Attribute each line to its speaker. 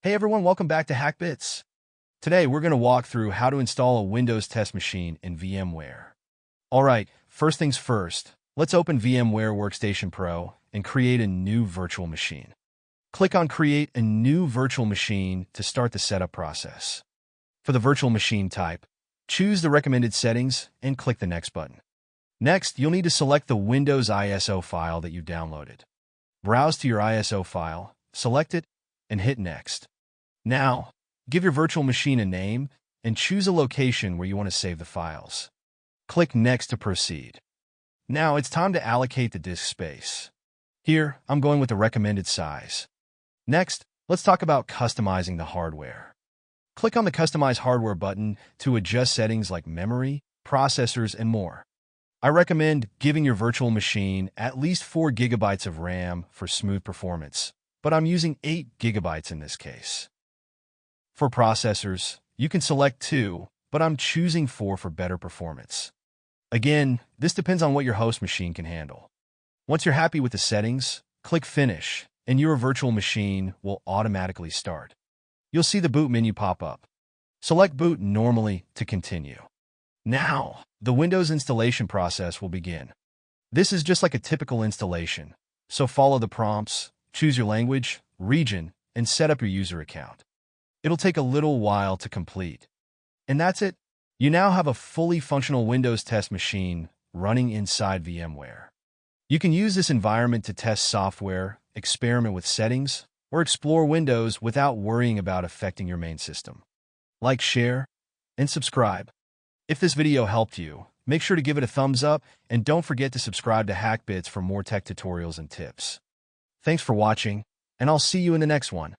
Speaker 1: Hey everyone, welcome back to hakBits. Today we're going to walk through how to install a Windows test machine in VMware. Alright, first things first, let's open VMware Workstation Pro and create a new virtual machine. Click on Create a New Virtual Machine to start the setup process. For the virtual machine type, choose the recommended settings and click the Next button. Next, you'll need to select the Windows ISO file that you downloaded. Browse to your ISO file, select it, and hit Next. Now, give your virtual machine a name and choose a location where you want to save the files. Click Next to proceed. Now it's time to allocate the disk space. Here, I'm going with the recommended size. Next, let's talk about customizing the hardware. Click on the Customize Hardware button to adjust settings like memory, processors, and more. I recommend giving your virtual machine at least 4 GB of RAM for smooth performance, but I'm using 8 GB in this case. For processors, you can select 2, but I'm choosing 4 for better performance. Again, this depends on what your host machine can handle. Once you're happy with the settings, click Finish, and your virtual machine will automatically start. You'll see the boot menu pop up. Select Boot Normally to continue. Now, the Windows installation process will begin. This is just like a typical installation, so follow the prompts, choose your language, region, and set up your user account. It'll take a little while to complete. And that's it. You now have a fully functional Windows test machine running inside VMware. You can use this environment to test software, experiment with settings, or explore Windows without worrying about affecting your main system. Like, share, and subscribe. If this video helped you, make sure to give it a thumbs up and don't forget to subscribe to hakBits for more tech tutorials and tips. Thanks for watching, and I'll see you in the next one.